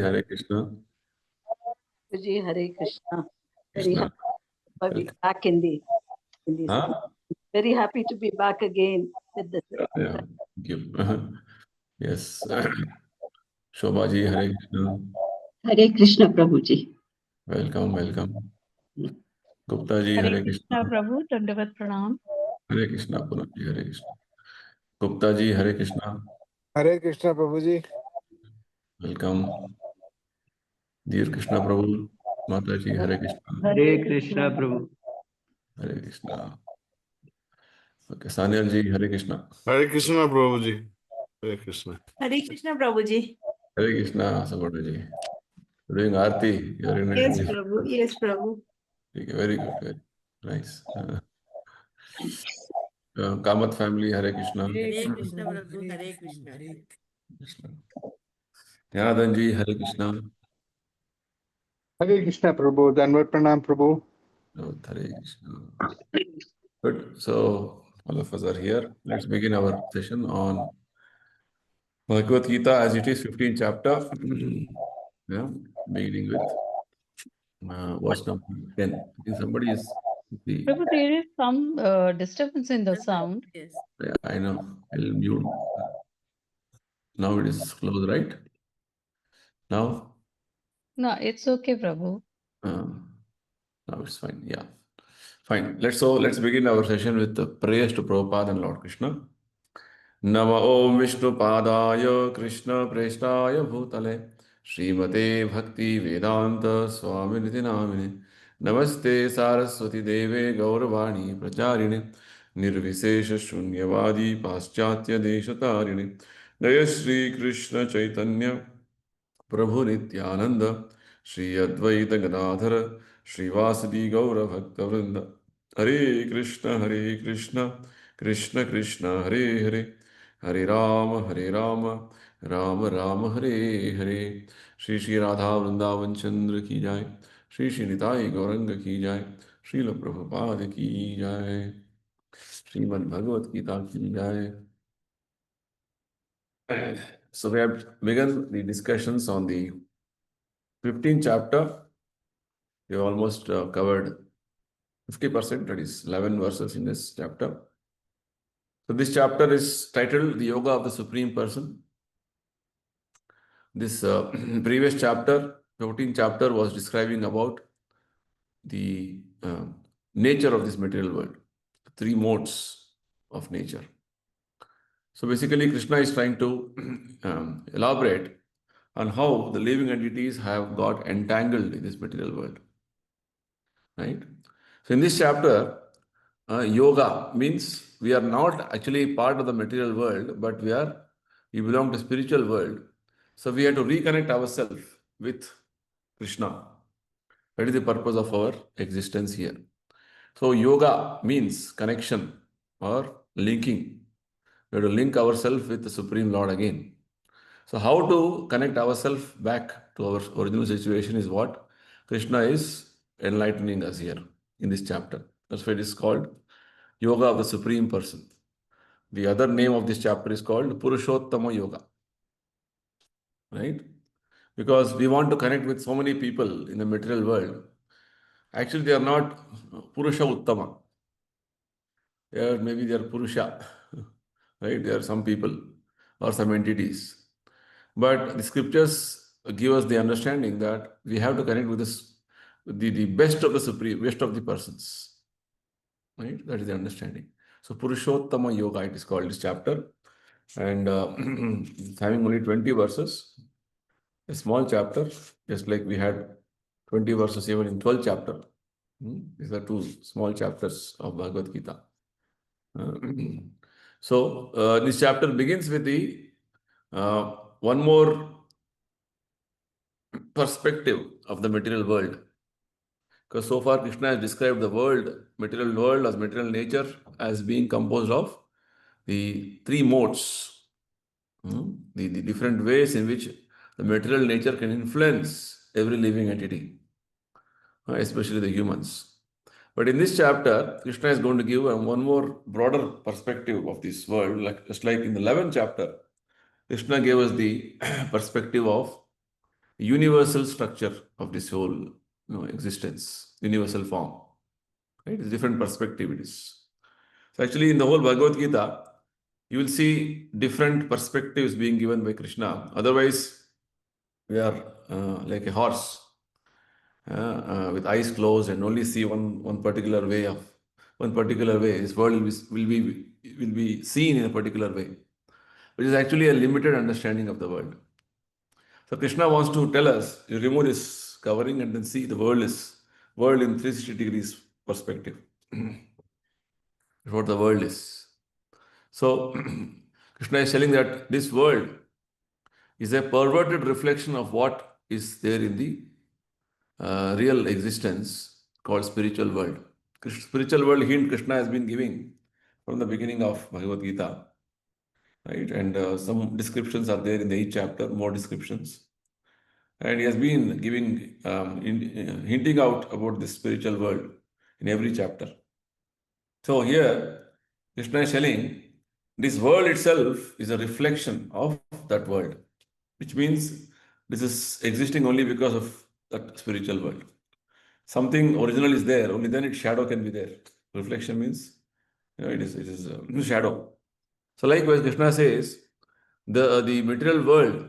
Hare Krishna. Ji, Hare Krishna. Very Krishna. happy to be back in the Huh? Very happy to be back again with this. Yeah. Thank you. Yes. Shobha ji, Hare Krishna. Hare Krishna, Prabhuji. Welcome, welcome. Gupta ji, Hare Krishna. Prabhu, Dandavat Pranam. Hare Krishna, Punam ji, Hare Krishna. Gupta ji, Hare Krishna. Hare Krishna, Prabhuji. Welcome. Dear Krishna Prabhu, Mata ji, Hare Krishna. Hare Krishna, Prabhu. Hare Krishna. Okay, Sanyal ji, Hare Krishna. Hare Krishna, Prabhuji. Hare Krishna. Hare Krishna, Prabhuji. Hare Krishna, Sabota ji. Doing Aarti. You're in Yes, Prabhu. Yes, Prabhu. Okay, very good. Very nice. Kamath family, Hare Krishna. Hare Krishna, Prabhu. Hare Krishna. Krishna. Jnanadan ji, Hare Krishna. Hare Krishna, Prabhu. Dandavat Pranam, Prabhu. Oh, Hare Krishna. Good. So, all of us are here. Let's begin our session on Bhagavad Gita as it is, 15th chapter. Yeah, beginning with verse number 10. I think somebody is. Prabhu, there is some disturbance in the sound. Yes. Yeah, I know. I'll mute. Now it is closed, right? Now? No, it's okay, Prabhu. Now it's fine. Yeah. Fine. Let's begin our session with the prayers to Prabhupada and Lord Krishna. Nama Om Vishnu Padaya Krishna Prestaya Bhutale Srimate Bhakti Vedanta Swami Niti Namine Namaste Saraswati Deve Gauravani Pracharine Nirvisesha Shunyavadi Paschatya Deshatarine Jaya Shri Krishna Chaitanya Prabhu Nityananda Shri Advaita Gadadhara Srivasadi Gaura Bhakta Vrinda Hare Krishna Krishna Krishna Hare Hare Hare Rama Rama Rama Hare Hare Shri Shri Radha Vrindavan Chandra Ki Jai Shri Shri Nitai Gauranga Ki Jai Srila Prabhupada Ki Jai Srimad Bhagavad Gita Ki Jai. So we have begun the discussions on the 15th chapter. We have almost covered 50%, that is 11 verses in this chapter. So this chapter is titled The Yoga of the Supreme Person. This previous chapter, 14th chapter, was describing about the nature of this material world, the three modes of nature. So basically Krishna is trying to elaborate on how the living entities have got entangled in this material world. Right? So in this chapter, yoga means we are not actually part of the material world, but we belong to spiritual world. So we have to reconnect ourselves with Krishna. That is the purpose of our existence here. So yoga means connection or linking. We have to link ourselves with the Supreme Lord again. So how to connect ourselves back to our original situation is what Krishna is enlightening us here in this chapter. That's why it is called Yoga of the Supreme Person. The other name of this chapter is called Purushottama Yoga. Right? Because we want to connect with so many people in the material world. Actually, they are not Purusha Uttama. Maybe they are Purusha. Right? There are some people or some entities. But the scriptures give us the understanding that we have to connect with this, the best of the supreme, best of the persons. Right? That is the understanding. So Purushottama Yoga, it is called this chapter. And it's having only 20 verses. A small chapter, just like we had 20 verses even in 12th chapter. These are two small chapters of Bhagavad Gita. So this chapter begins with the one more perspective of the material world. Because so far Krishna has described the material world as material nature as being composed of the three modes, the different ways in which the material nature can influence every living entity, especially the humans. But in this chapter, Krishna is going to give one more broader perspective of this world, just like in the 11th chapter, Krishna gave us the perspective of universal structure of this whole existence, universal form. Right? It's a different perspective it is. So actually in the whole Bhagavad Gita, you will see different perspectives being given by Krishna. Otherwise, we are like a horse with eyes closed and only see one particular way of one particular way. This world will be seen in a particular way, which is actually a limited understanding of the world. So Krishna wants to tell us, you remove this covering and then see the world in 360 degrees perspective. What the world is. So Krishna is telling that this world is a perverted reflection of what is there in the real existence called spiritual world. Spiritual world hint Krishna has been giving from the beginning of Bhagavad Gita, right? And some descriptions are there in the each chapter, more descriptions. And he has been giving, hinting out about this spiritual world in every chapter. So here, Krishna is telling this world itself is a reflection of that world, which means this is existing only because of that spiritual world. Something original is there, only then its shadow can be there. Reflection means, it is shadow. So likewise, Krishna says, the material world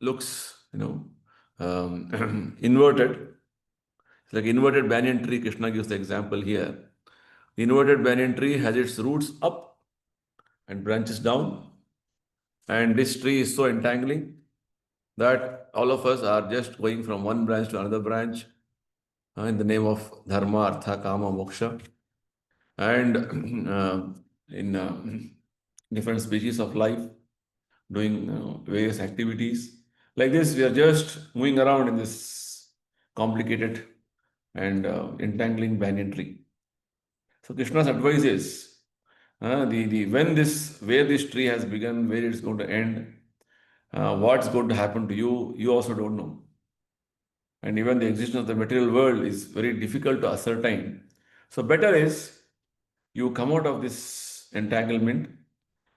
looks, inverted. It's like inverted banyan tree. Krishna gives the example here. The inverted banyan tree has its roots up and branches down. And this tree is so entangling that all of us are just going from one branch to another branch in the name of dharma, artha, kama, moksha. And in different species of life, doing various activities. Like this, we are just moving around in this complicated and entangling banyan tree. So Krishna's advice is where this tree has begun, where it's going to end, what's going to happen to you, you also don't know. And even the existence of the material world is very difficult to ascertain. So better is you come out of this entanglement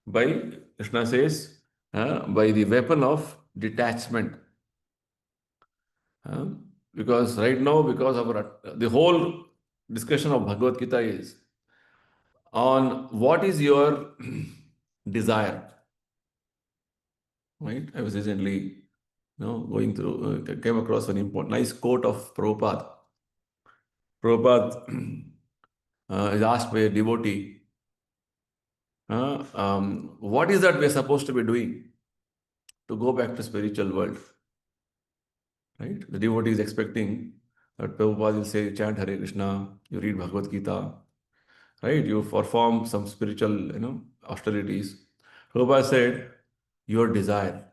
by, Krishna says, by the weapon of detachment. Because right now, because of the whole discussion of Bhagavad Gita is on what is your desire. Right? I was recently, going through, came across an important, nice quote of Prabhupada. Prabhupada is asked by a devotee, what is that we are supposed to be doing to go back to spiritual world? Right? The devotee is expecting that Prabhupada will say, chant Hare Krishna, you read Bhagavad Gita, right? You perform some spiritual, austerities. Prabhupada said, your desire.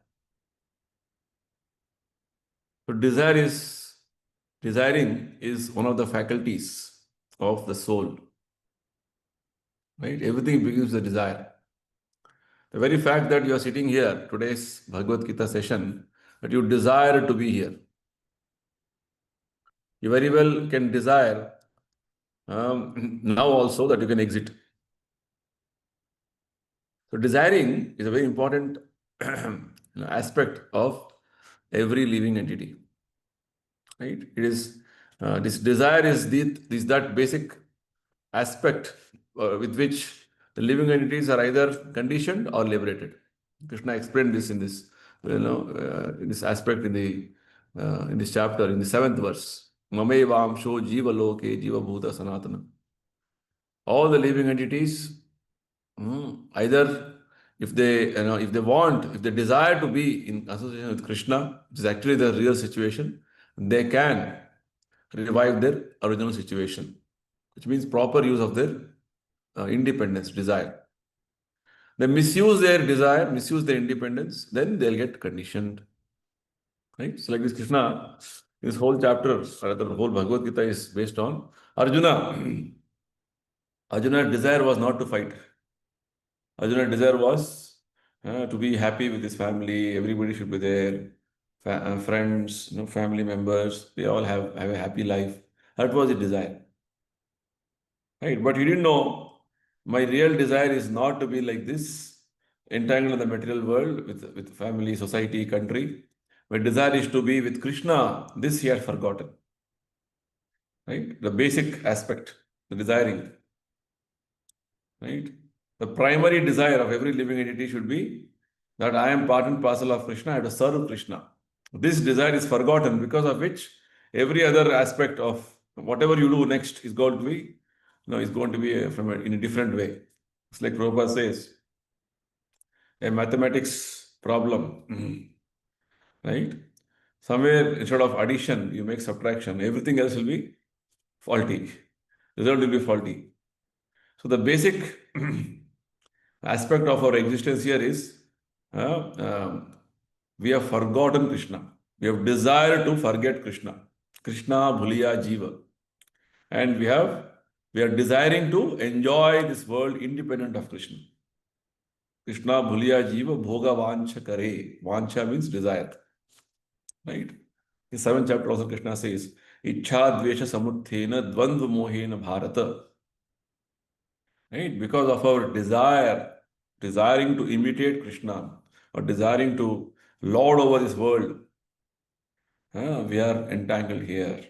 So desiring is one of the faculties of the soul. Right? Everything begins with desire. The very fact that you are sitting here, today's Bhagavad Gita session, that you desire to be here. You very well can desire now also that you can exit. So desiring is a very important aspect of every living entity. Right? It is this desire is that basic aspect with which the living entities are either conditioned or liberated. Krishna explained this in this, in this aspect in this chapter, in the 7th verse. Mamevamsho jiva loke jiva bhuta sanatana. All the living entities, either if they desire to be in association with Krishna, which is actually the real situation, they can revive their original situation, which means proper use of their independence, desire. They misuse their desire, misuse their independence, then they'll get conditioned. Right? So like this Krishna, this whole chapter, or the whole Bhagavad Gita is based on Arjuna. Arjuna's desire was not to fight. Arjuna's desire was to be happy with his family, everybody should be there, friends, family members, they all have a happy life. That was his desire. Right? But he didn't know my real desire is not to be like this, entangled in the material world with family, society, country. My desire is to be with Krishna. This he had forgotten. Right? The basic aspect, the desiring. Right? The primary desire of every living entity should be that I am part and parcel of Krishna, I have to serve Krishna. This desire is forgotten, because of which every other aspect of whatever you do next is going to be, is going to be in a different way. It's like Prabhupada says, a mathematics problem, right? Somewhere instead of addition, you make subtraction. Everything else will be faulty. Result will be faulty. So the basic aspect of our existence here is we have forgotten Krishna. We have desired to forget Krishna. Krishna bhuliya jiva. And we are desiring to enjoy this world independent of Krishna. Krishna bhuliya jiva bhoga vancha kare. Vancha means desire. Right? In 7th chapter also Krishna says, Ichha dvesha samuthena dvandva mohena bharata. Right? Because of our desiring to imitate Krishna, or desiring to lord over this world, we are entangled here.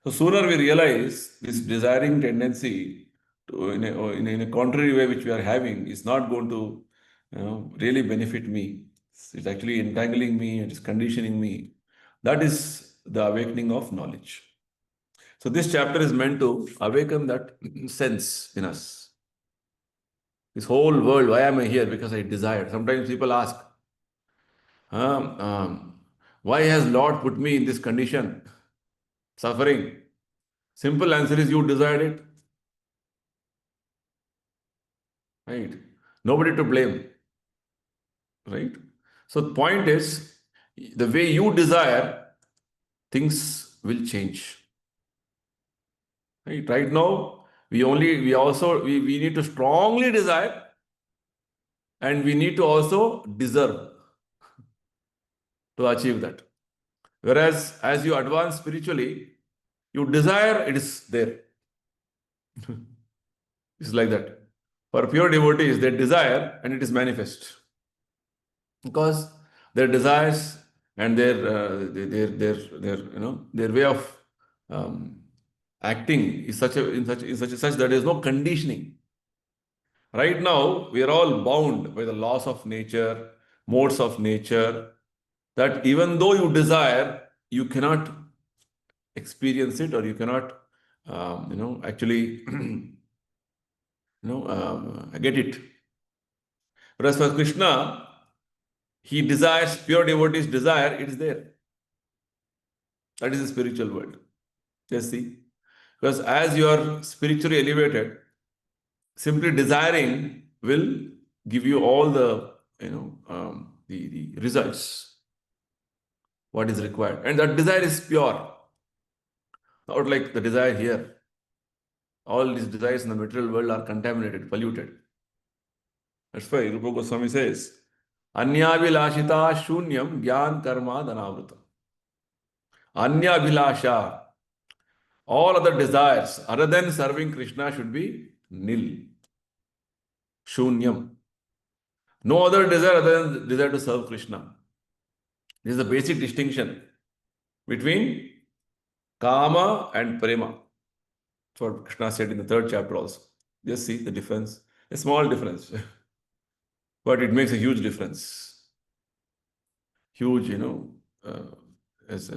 So sooner we realize this desiring tendency to, in a contrary way which we are having, is not going to really benefit me. It's actually entangling me, it is conditioning me. That is the awakening of knowledge. So this chapter is meant to awaken that sense in us. This whole world, why am I here? Because I desired. Sometimes people ask, why has Lord put me in this condition, suffering? Simple answer is you desired it. Right? Nobody to blame. Right? So the point is, the way you desire, things will change. Right now, we need to strongly desire, and we need to also deserve to achieve that. Whereas as you advance spiritually, you desire, it is there. It's like that. For pure devotees, they desire and it is manifest. Because their desires and their way of acting is such that there is no conditioning. Right now, we are all bound by the laws of nature, modes of nature, that even though you desire, you cannot experience it, or you cannot, actually, get it. Whereas for Krishna, he desires, pure devotees desire, it is there. That is the spiritual world. Just see. Because as you are spiritually elevated, simply desiring will give you all the, the results, what is required. And that desire is pure. Not like the desire here. All these desires in the material world are contaminated, polluted. That's why Rupa Goswami says, Anyabhilashita shunyam gyan karma dhanavruta. Anyabhilasha, all other desires other than serving Krishna should be nil. Shunyam. No other desire other than desire to serve Krishna. This is the basic distinction between Kama and Prema. That's what Krishna said in the 3rd chapter also. Just see the difference. A small difference. But it makes a huge difference. Huge, as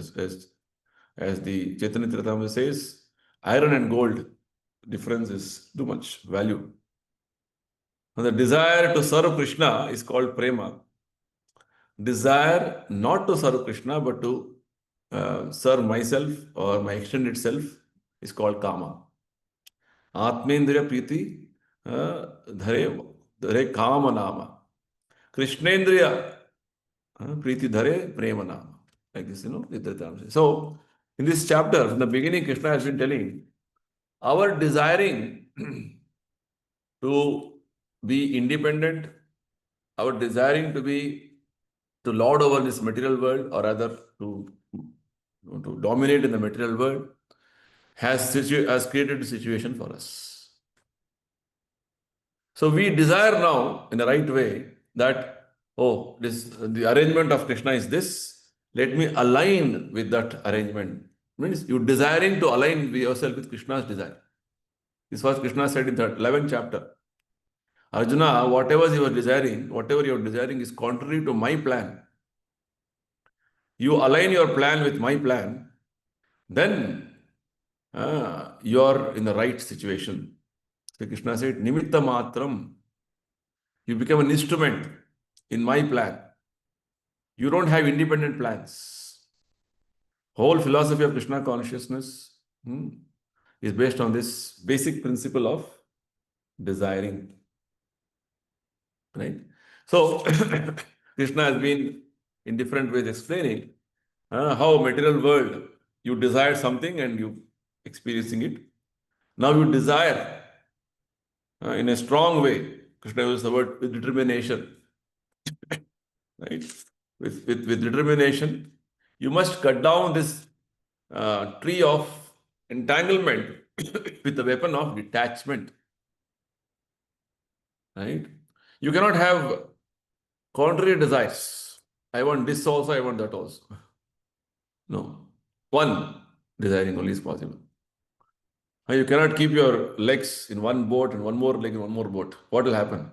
the Chaitanya Charitamrita says, iron and gold difference is too much value. Now, the desire to serve Krishna is called prema. Desire not to serve Krishna but to serve myself or my extended self is called kama. Atmendriya priti dhare kama nama. Krishnendriya priti dhare prema nama. Like this, So, in this chapter, from the beginning, Krishna has been telling, our desiring to be independent, our desiring to lord over this material world, or rather to dominate in the material world, has created a situation for us. So we desire now in the right way that, the arrangement of Krishna is this, let me align with that arrangement. Means you desiring to align yourself with Krishna's desire. This was Krishna said in the 11th chapter. Arjuna, whatever you are desiring is contrary to my plan. You align your plan with my plan, then you are in the right situation. So Krishna said, Nimitta Matram. You become an instrument in my plan. You don't have independent plans. Whole philosophy of Krishna consciousness is based on this basic principle of desiring. Right? So Krishna has been in different ways explaining how material world, you desire something and you experiencing it. Now you desire in a strong way. Krishna uses the word with determination. Right? With determination, you must cut down this tree of entanglement with the weapon of detachment. Right? You cannot have contrary desires. I want this also, I want that also. No. One desiring only is possible. You cannot keep your legs in one boat and one more leg in one more boat. What will happen?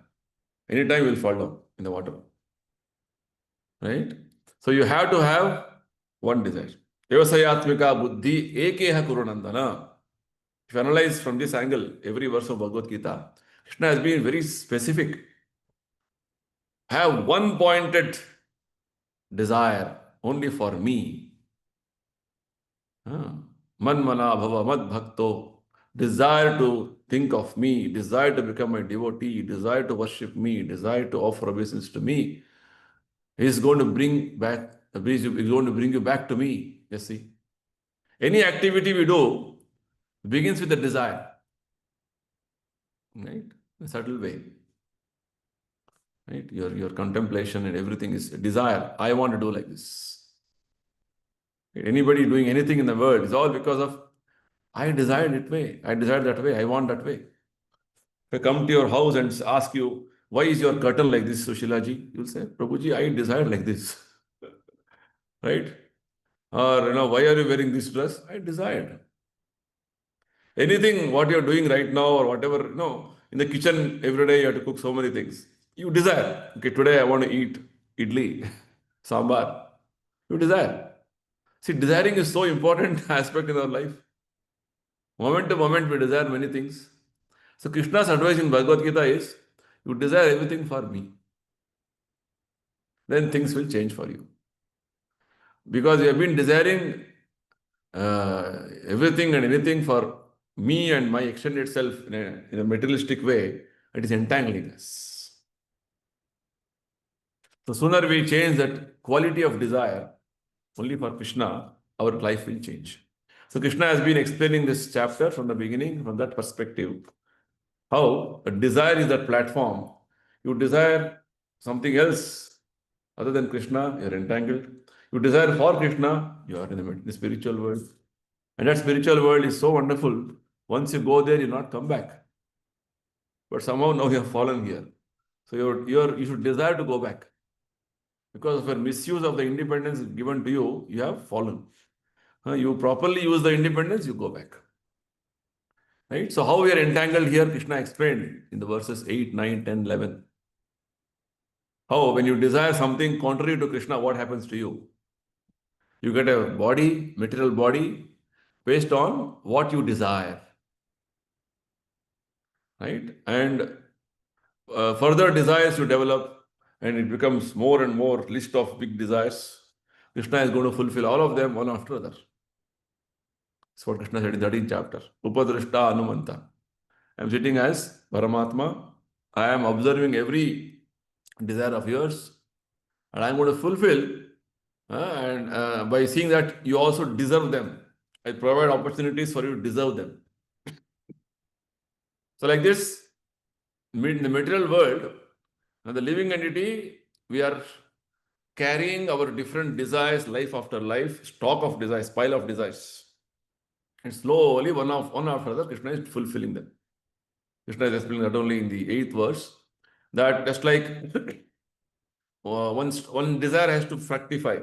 Anytime you will fall down in the water. Right? So you have to have one desire. Vyavasayatmika buddhi ekeha kurunandana. If you analyze from this angle, every verse of Bhagavad Gita, Krishna has been very specific. Have one pointed desire only for me. Manmana bhava mad bhakto. Desire to think of me, desire to become a devotee, desire to worship me, desire to offer obeisance to me. He is going to bring you back to me. You see, any activity we do begins with a desire, right? In a subtle way, right? Your contemplation and everything is a desire. I want to do like this. Anybody doing anything in the world is all because of I desired it way. I desired that way. I want that way. If I come to your house and ask you, why is your curtain like this, Sushilaji? You'll say, Prabhuji, I desired like this. Right? Or, why are you wearing this dress? I desired. Anything, what you're doing right now or whatever, in the kitchen, every day you have to cook so many things. You desire. Okay, today I want to eat idli, sambar. You desire. See, desiring is so important aspect in our life. Moment to moment, we desire many things. So Krishna's advice in Bhagavad Gita is, you desire everything for me. Then things will change for you. Because you have been desiring everything and anything for me and my extended self in a materialistic way, it is entangling us. So sooner we change that quality of desire only for Krishna, our life will change. So Krishna has been explaining this chapter from the beginning, from that perspective. How a desire is that platform. You desire something else other than Krishna, you are entangled. You desire for Krishna, you are in the spiritual world. And that spiritual world is so wonderful. Once you go there, you not come back. But somehow now you have fallen here. So you should desire to go back. Because of your misuse of the independence given to you, you have fallen. You properly use the independence, you go back. Right? So how we are entangled here, Krishna explained in the verses 8, 9, 10, 11. How when you desire something contrary to Krishna, what happens to you? You get a body, material body, based on what you desire. Right? And further desires you develop, and it becomes more and more list of big desires. Krishna is going to fulfill all of them one after another. That's what Krishna said in 13th chapter. Upadrishta Anumanta. I am sitting as Paramatma. I am observing every desire of yours, and I am going to fulfill. And by seeing that you also deserve them, I provide opportunities for you to deserve them. So like this, in the material world, the living entity, we are carrying our different desires, life after life, stock of desires, pile of desires. And slowly, one after another, Krishna is fulfilling them. Krishna is explaining that only in the 8th verse, that just like one desire has to fructify.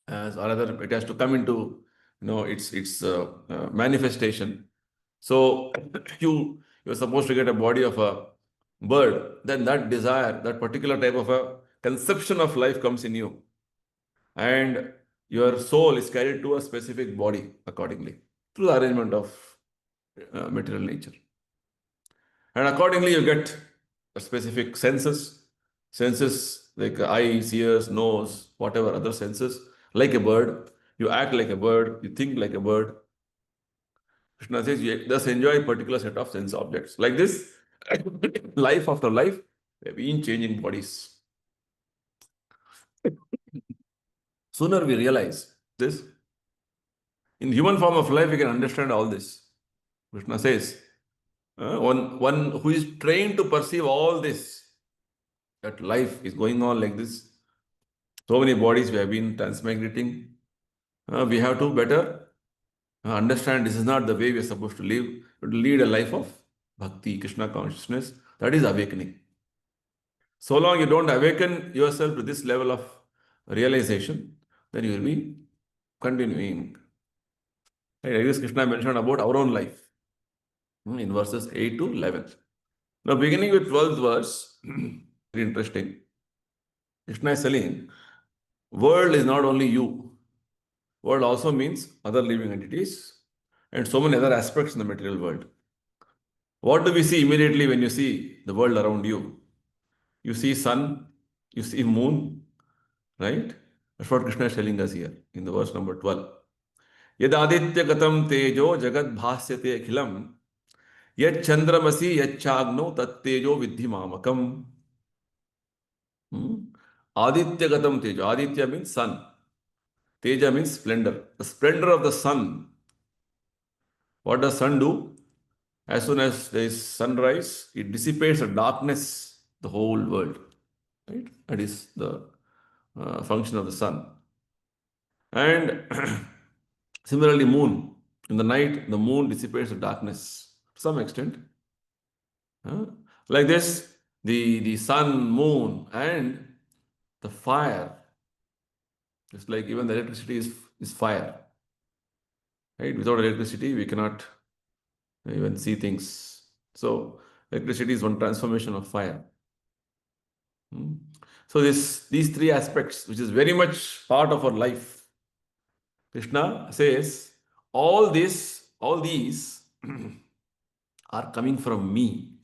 or rather it has to come into its manifestation. So you're supposed to get a body of a bird, then that desire, that particular type of a conception of life comes in you, and your soul is carried to a specific body accordingly through the arrangement of material nature. And accordingly, you get a specific senses like eyes, ears, nose, whatever other senses, like a bird. You act like a bird, you think like a bird. Krishna says you thus enjoy a particular set of sense objects. Like this, life after life, we have been changing bodies. Sooner we realize this, in human form of life, we can understand all this. Krishna says, one who is trained to perceive all this, that life is going on like this. So many bodies we have been transmigrating. We have to better understand this is not the way we are supposed to live. To lead a life of bhakti, Krishna consciousness. That is awakening. So long you don't awaken yourself to this level of realization, then you will be continuing. Right? I guess Krishna mentioned about our own life in verses 8 to 11. Now, beginning with 12th verse, very interesting. Krishna is telling, world is not only you. World also means other living entities and so many other aspects in the material world. What do we see immediately when you see the world around you? You see sun, you see moon, right? That's what Krishna is telling us here in the verse number 12. Yadaditya gatam tejo jagad bhasyate akhilam yad chandramasi yad chagno tat tejo vidhi mamakam. Aditya gatam tejo. Aditya means sun. Teja means splendor. The splendor of the sun. What does sun do? As soon as there is sunrise, it dissipates the darkness, the whole world. Right? That is the function of the sun. And similarly, moon. In the night, the moon dissipates the darkness to some extent. Like this, the sun, moon, and the fire. Just like even the electricity is fire. Right? Without electricity, we cannot even see things. So electricity is one transformation of fire. So these three aspects, which is very much part of our life, Krishna says, all these are coming from me.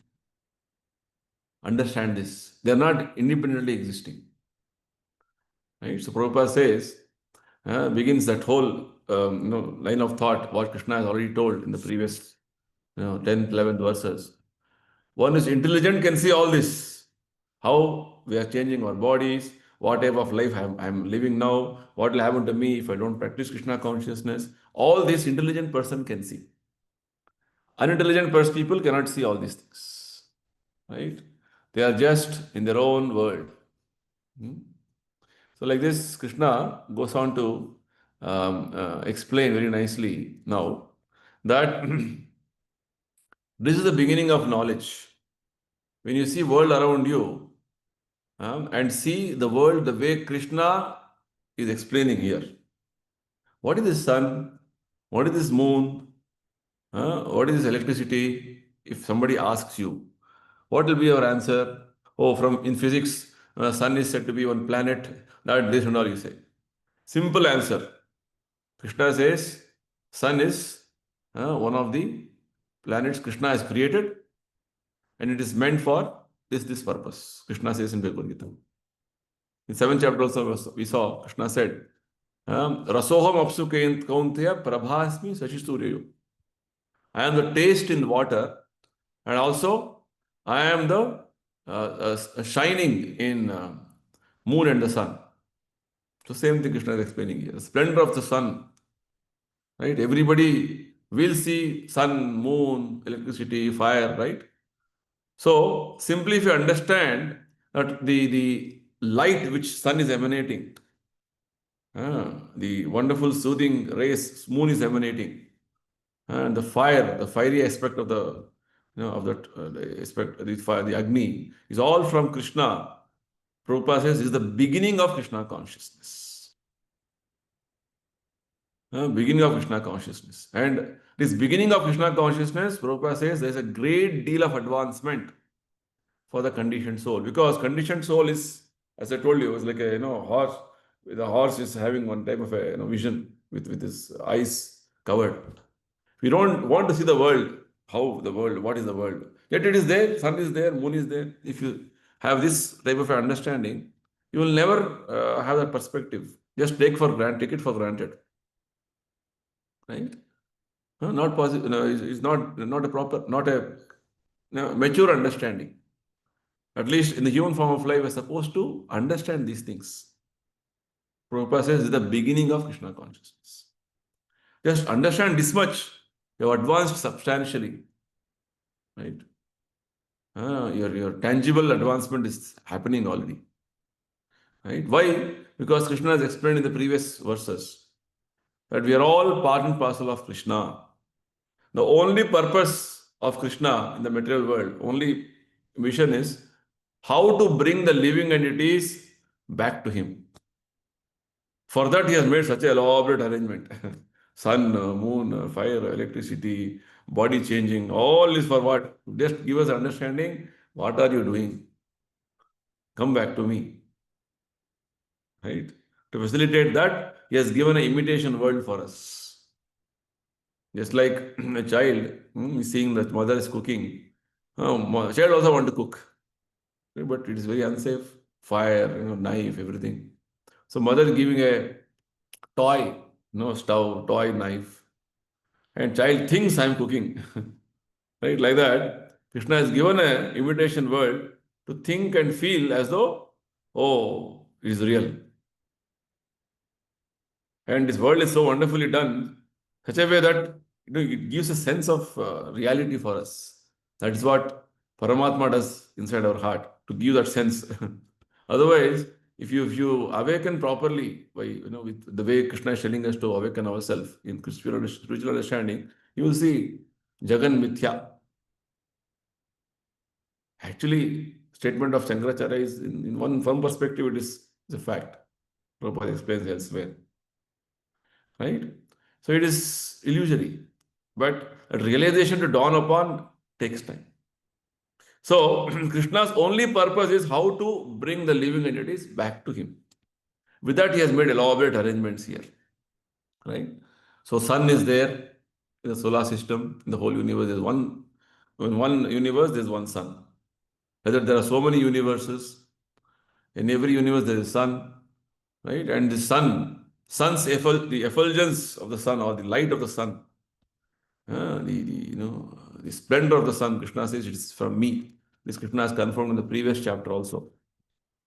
Understand this. They are not independently existing. Right? So Prabhupada says, begins that whole line of thought, what Krishna has already told in the previous 10th, 11th verses. One is intelligent can see all this. How we are changing our bodies, what type of life I'm living now, what will happen to me if I don't practice Krishna consciousness. All this intelligent person can see. Unintelligent people cannot see all these things. Right? They are just in their own world. So like this, Krishna goes on to explain very nicely now that this is the beginning of knowledge. When you see world around you and see the world the way Krishna is explaining here. What is the sun? What is this moon? What is this electricity? If somebody asks you, what will be your answer? Oh, from in physics, sun is said to be one planet. That this and all you say. Simple answer. Krishna says, sun is one of the planets Krishna has created, and it is meant for this purpose. Krishna says in Bhagavad Gita. In 7th chapter also we saw Krishna said, Rasoham apsu kaunteya prabhasmi sashisturyayo. I am the taste in water, and also I am the shining in moon and the sun. So same thing Krishna is explaining here. The splendor of the sun. Right? Everybody will see sun, moon, electricity, fire, right? So simply if you understand that the light which sun is emanating, the wonderful soothing rays moon is emanating, and the fire, the fiery aspect of the of that the aspect, the fire, the Agni is all from Krishna. Prabhupada says is the beginning of Krishna consciousness. Beginning of Krishna consciousness. And this beginning of Krishna consciousness, Prabhupada says there's a great deal of advancement for the conditioned soul. Because conditioned soul is, as I told you, is like a horse. The horse is having one type of a vision with his eyes covered. We don't want to see the world, how the world, what is the world. Yet it is there, sun is there, moon is there. If you have this type of understanding, you will never have that perspective. Just take it for granted. Right? Not possible. It's not a proper, not a mature understanding. At least in the human form of life, we're supposed to understand these things. Prabhupada says it's the beginning of Krishna consciousness. Just understand this much, you have advanced substantially. Right? Your tangible advancement is happening already. Right? Why? Because Krishna has explained in the previous verses that we are all part and parcel of Krishna. The only purpose of Krishna in the material world, only mission is how to bring the living entities back to Him. For that, He has made such an elaborate arrangement. Sun, moon, fire, electricity, body changing, all is for what? Just give us understanding. What are you doing? Come back to me. Right? To facilitate that, He has given an imitation world for us. Just like a child is seeing that mother is cooking. Child also want to cook. But it is very unsafe. Fire, knife, everything. So mother is giving a toy, stove, toy, knife. And child thinks I am cooking. Right? Like that, Krishna has given an imitation world to think and feel as though, oh, it is real. And this world is so wonderfully done, such a way that it gives a sense of reality for us. That is what Paramatma does inside our heart, to give that sense. Otherwise, if you awaken properly by with the way Krishna is telling us to awaken ourselves in spiritual understanding, you will see Jagan Mithya. Actually, statement of Shankaracharya is in one perspective it is a fact. Prabhupada explains elsewhere. Right? So it is illusory. But a realization to dawn upon takes time. So Krishna's only purpose is how to bring the living entities back to Him. With that, He has made elaborate arrangements here. Right? So sun is there in the solar system, in the whole universe. There's one, in one universe, there's one sun. Whether there are so many universes, in every universe there is sun, right? And the the effulgence of the sun or the light of the sun, the splendor of the sun, Krishna says it is from me. This Krishna has confirmed in the previous chapter also,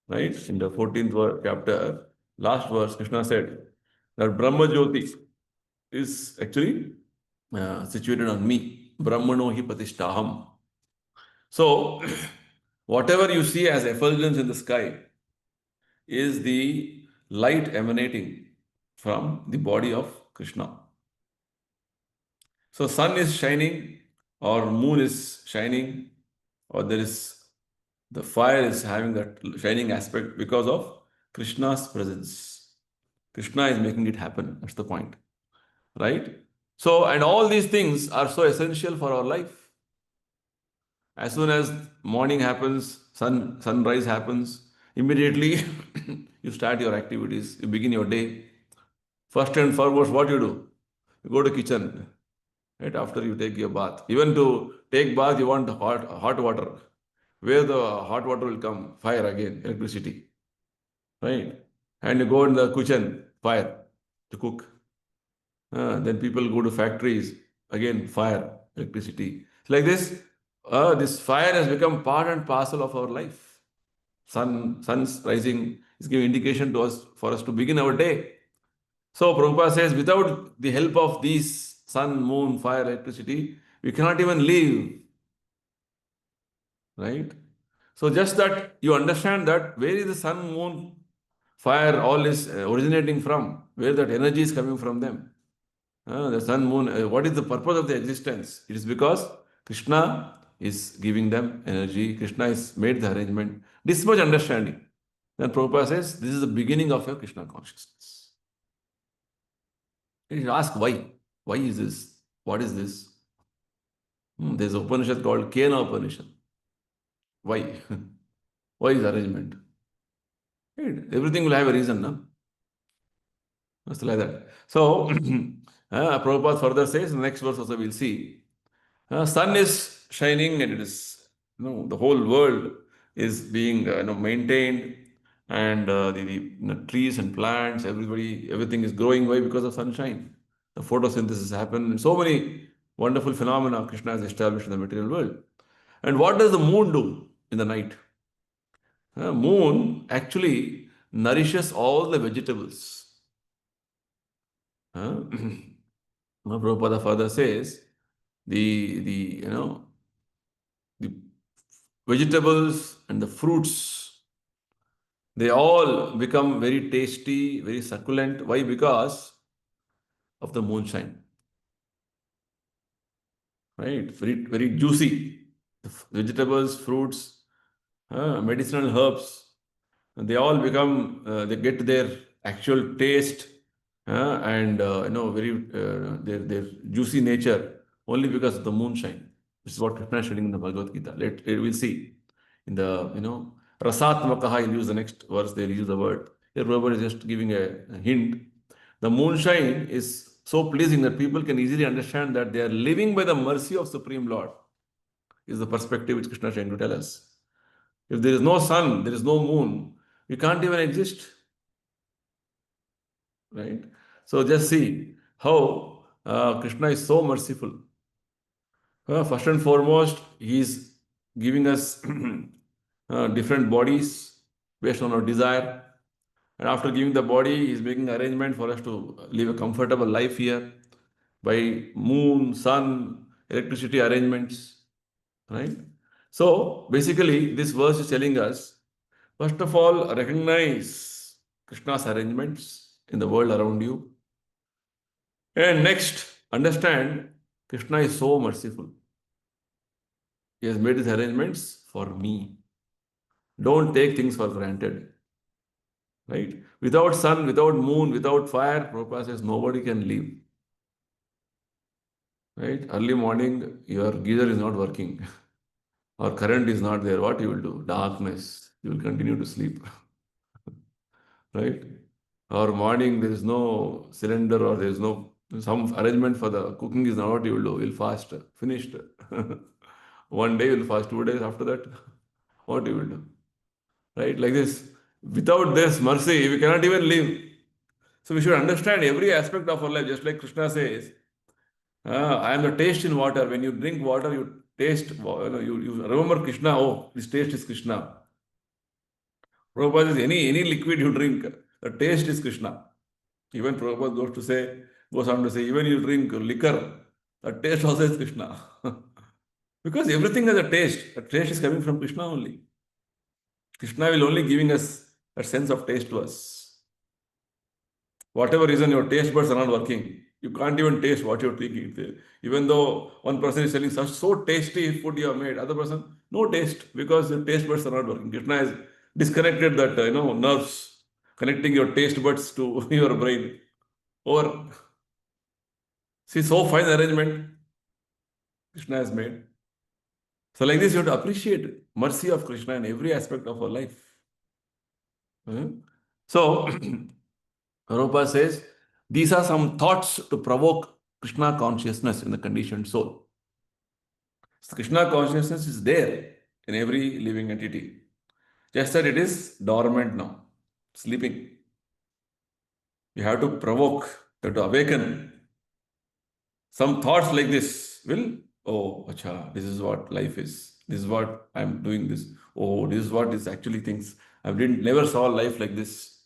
right? In the 14th chapter, last verse, Krishna said that Brahma Jyoti is actually situated on me. Brahmano hi patishtaham. So, whatever you see as effulgence in the sky is the light emanating from the body of Krishna. So, sun is shining, or moon is shining, or the fire is having that shining aspect because of Krishna's presence. Krishna is making it happen. That's the point. Right? So, and all these things are so essential for our life. As soon as morning happens, sunrise happens, immediately you start your activities, you begin your day. First and foremost, what you do? You go to kitchen, right? After you take your bath. Even to take bath, you want hot water. Where the hot water will come? Fire again, electricity. Right? And you go in the kitchen, fire to cook. Then people go to factories, again fire, electricity. Like this fire has become part and parcel of our life. Sun's rising is giving indication to us for us to begin our day. So Prabhupada says, without the help of these sun, moon, fire, electricity, we cannot even live. Right? So just that you understand that where is the sun, moon, fire, all is originating from, where that energy is coming from them. The sun, moon, what is the purpose of their existence? It is because Krishna is giving them energy. Krishna has made the arrangement. This much understanding. Then Prabhupada says, this is the beginning of your Krishna consciousness. You should ask why. Why is this? What is this? There's an Upanishad called Kena Upanishad. Why? Why is arrangement? Right? Everything will have a reason, no? Just like that. So, Prabhupada further says, in the next verse also we'll see, sun is shining and it is, the whole world is being, maintained, and the trees and plants, everything is growing. Why? Because of sunshine. The photosynthesis happen, and so many wonderful phenomena Krishna has established in the material world. And what does the moon do in the night? Moon actually nourishes all the vegetables. Now, Prabhupada further says the vegetables and the fruits, they all become very tasty, very succulent. Why? Because of the moonshine. Right? Very, very juicy. The vegetables, fruits, medicinal herbs, they all become, they get their actual taste, and very their juicy nature only because of the moonshine. This is what Krishna is sharing in the Bhagavad Gita. We'll see in the rasatmakaha. He'll use the next verse. They'll use the word. Here, Prabhupada is just giving a hint. The moonshine is so pleasing that people can easily understand that they are living by the mercy of Supreme Lord. Is the perspective which Krishna is trying to tell us. If there is no sun, there is no moon, we can't even exist. Right? So just see how Krishna is so merciful. First and foremost, he is giving us different bodies based on our desire. And after giving the body, he is making arrangement for us to live a comfortable life here by moon, sun, electricity arrangements. Right? So basically, this verse is telling us, first of all, recognize Krishna's arrangements in the world around you. And next, understand Krishna is so merciful. He has made his arrangements for me. Don't take things for granted. Right? Without sun, without moon, without fire, Prabhupada says nobody can live. Right? Early morning, your geyser is not working, or current is not there. What you will do? Darkness. You will continue to sleep. Right? Or morning, there is no cylinder, or there is no some arrangement for the cooking is not what you will do. You will fast. Finished. One day you will fast, 2 days after that. What you will do? Right? Like this. Without this mercy, we cannot even live. So we should understand every aspect of our life, just like Krishna says, I am the taste in water. When you drink water, you taste, you remember Krishna, oh, this taste is Krishna. Prabhupada says, any liquid you drink, the taste is Krishna. Even Prabhupada goes on to say, even you drink liquor, the taste also is Krishna. Because everything has a taste. The taste is coming from Krishna only. Krishna will only giving us that sense of taste to us. Whatever reason your taste buds are not working, you can't even taste what you're taking. Even though one person is selling such so tasty food you have made, other person, no taste because your taste buds are not working. Krishna has disconnected that, nerves connecting your taste buds to your brain. Or, see, so fine arrangement Krishna has made. So like this, you have to appreciate mercy of Krishna in every aspect of our life. So, Prabhupada says, these are some thoughts to provoke Krishna consciousness in the conditioned soul. So Krishna consciousness is there in every living entity. Just that it is dormant now, sleeping. You have to provoke, you have to awaken. Some thoughts like this will, oh, acha, this is what life is. This is what I'm doing this. Oh, this is what is actually things. I never saw life like this.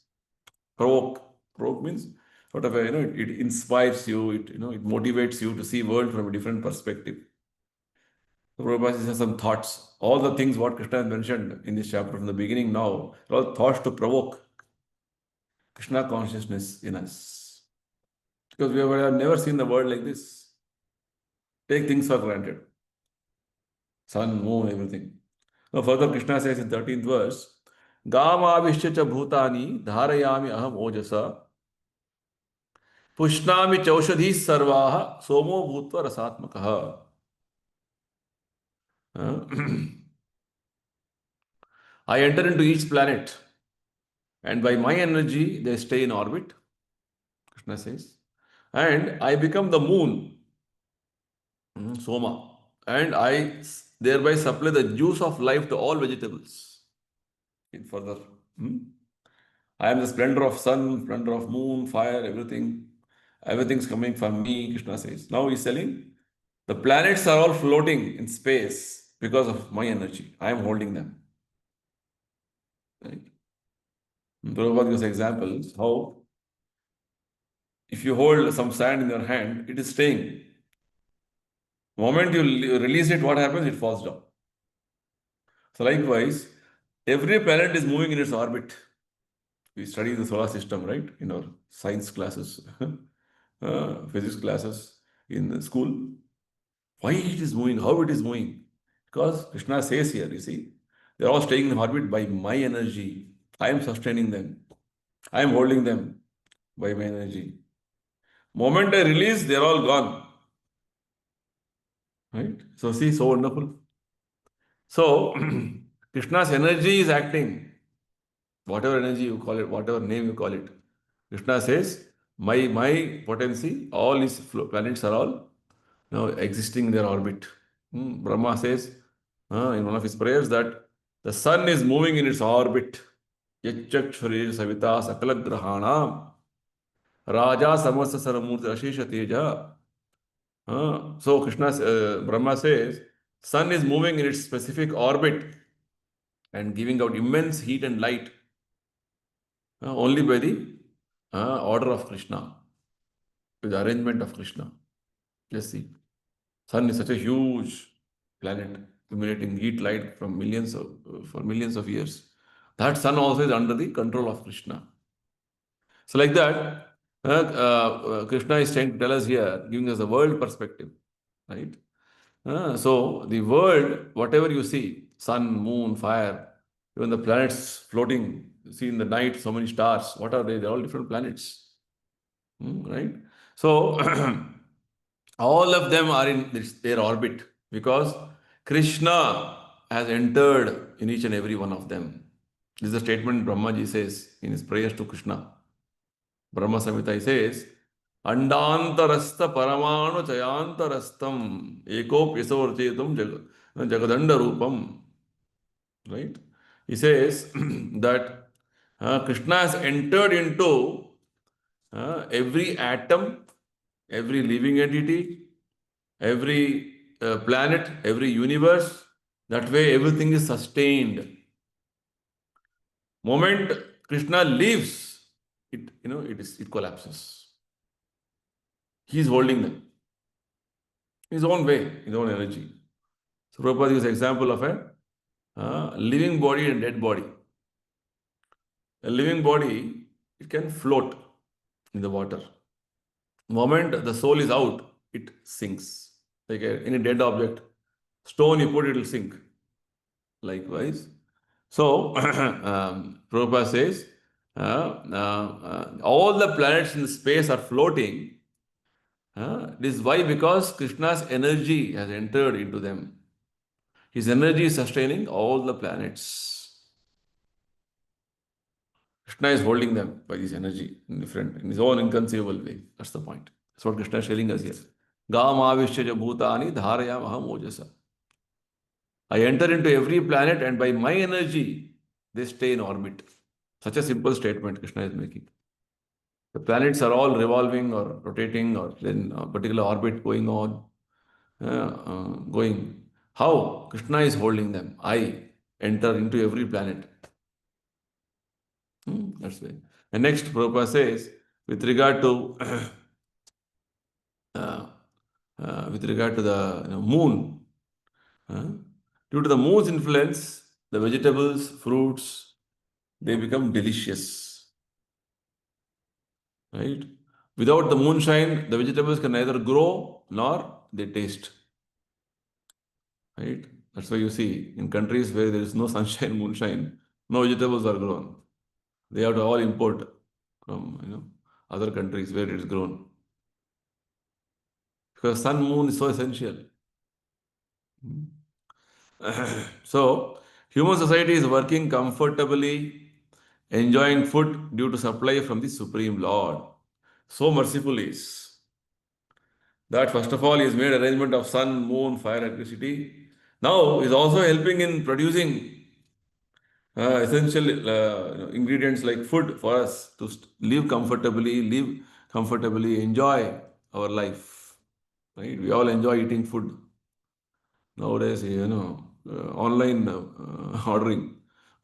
Provoke. Provoke means sort of it inspires you, it motivates you to see world from a different perspective. So Prabhupada has some thoughts. All the things what Krishna has mentioned in this chapter from the beginning now are all thoughts to provoke Krishna consciousness in us. Because we have never seen the world like this. Take things for granted. Sun, moon, everything. Now further Krishna says in 13th verse, Gamavishya cha bhutani dharayami aham ojasa Pushnami chaushadhi sarvaha somo bhutva rasatmakaha. Uh, I enter into each planet, and by my energy, they stay in orbit, Krishna says. And I become the moon, Soma, and I thereby supply the juice of life to all vegetables. In further, I am the splendor of sun, splendor of moon, fire, everything. Everything's coming from me, Krishna says. Now he's telling the planets are all floating in space because of my energy. I am holding them. Right? Prabhupada gives examples how if you hold some sand in your hand, it is staying. The moment you release it, what happens? It falls down. So likewise, every planet is moving in its orbit. We study the solar system, right? In our science classes, physics classes in the school. Why it is moving? How it is moving? Because Krishna says here, you see, they're all staying in orbit by my energy. I am sustaining them. I am holding them by my energy. Moment I release, they're all gone. Right? So see, so wonderful. So Krishna's energy is acting. Whatever energy you call it, whatever name you call it. Krishna says, my potency, all these planets are all now existing in their orbit. Brahma says in one of his prayers that the sun is moving in its orbit. Yachak Shrir Savita Sakala Grahana Raja Samasa Saramurti Ashesha Teja. So Brahma says, sun is moving in its specific orbit and giving out immense heat and light only by the order of Krishna, with the arrangement of Krishna. Just see, sun is such a huge planet emanating heat light from for millions of years. That sun also is under the control of Krishna. So like that, Krishna is trying to tell us here, giving us a world perspective, right? So the world, whatever you see, sun, moon, fire, even the planets floating, you see in the night, so many stars, what are they? They're all different planets, right? So all of them are in their orbit because Krishna has entered in each and every one of them. This is a statement Brahmaji says in his prayers to Krishna. Brahma Samhita he says, Andantarastha Paramanu Chayantarastham Ekop Yasavarchetum Jagadanda Rupam. Right? He says that Krishna has entered into every atom, every living entity, every planet, every universe. That way everything is sustained. Moment Krishna leaves, it collapses. He is holding them in his own way, his own energy. So Prabhupada gives an example of a living body and dead body. A living body, it can float in the water. The moment the soul is out, it sinks. Like any dead object, stone you put, it will sink. Likewise. So, Prabhupada says, all the planets in space are floating. This is why? Because Krishna's energy has entered into them. His energy is sustaining all the planets. Krishna is holding them by this energy in his own inconceivable way. That's the point. That's what Krishna is telling us here. Gamavishya bhutani dharayam aham ojasa. I enter into every planet and by my energy, they stay in orbit. Such a simple statement Krishna is making. The planets are all revolving or rotating or in a particular orbit going on, going. How? Krishna is holding them. I enter into every planet. That's why. And next, Prabhupada says, with regard to the moon, due to the moon's influence, the vegetables, fruits, they become delicious. Right? Without the moonshine, the vegetables can neither grow nor they taste. Right? That's why you see in countries where there is no sunshine, moonshine, no vegetables are grown. They have to all import from other countries where it is grown. because sun, moon is so essential. So, human society is working comfortably, enjoying food due to supply from the Supreme Lord. So merciful is that first of all, he has made arrangement of sun, moon, fire, electricity. Now is also helping in producing essential ingredients like food for us to live comfortably, enjoy our life. Right? We all enjoy eating food nowadays. Online ordering.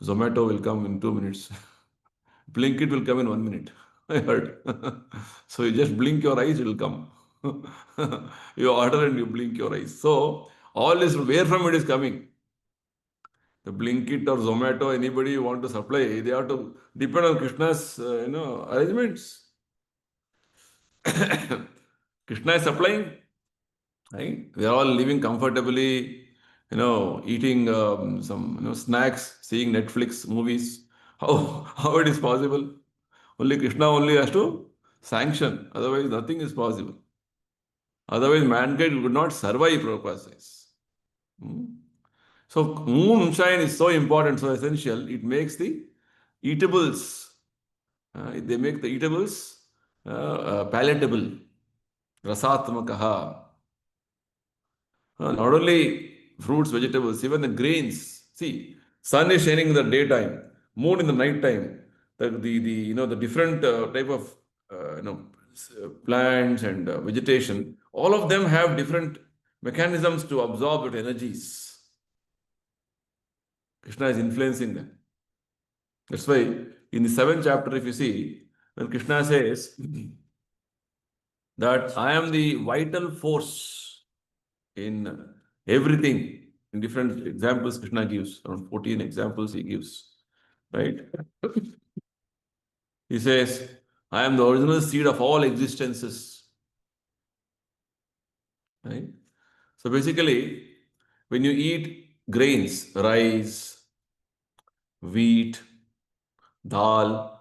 Zomato will come in 2 minutes. Blinkit will come in 1 minute. I heard. So you just blink your eyes, it will come. You order and you blink your eyes. So all this, where from it is coming? The Blinkit or Zomato, anybody you want to supply, they have to depend on Krishna's, arrangements. Krishna is supplying, right? They are all living comfortably, eating some, snacks, seeing Netflix movies. How it is possible? Only Krishna only has to sanction. Otherwise, nothing is possible. Otherwise, mankind would not survive, Prabhupada says. Hmm? So moonshine is so important, so essential. It makes the eatables. They make the eatables palatable. Rasatmakaha. Not only fruits, vegetables, even the grains. See, sun is shining in the daytime, moon in the night time. The different type of plants and vegetation. All of them have different mechanisms to absorb the energies. Krishna is influencing them. That's why in the 7th chapter, if you see, when Krishna says that I am the vital force in everything, in different examples Krishna gives, around 14 examples he gives, right? He says, I am the original seed of all existences, right? So basically, when you eat grains, rice, wheat, dal,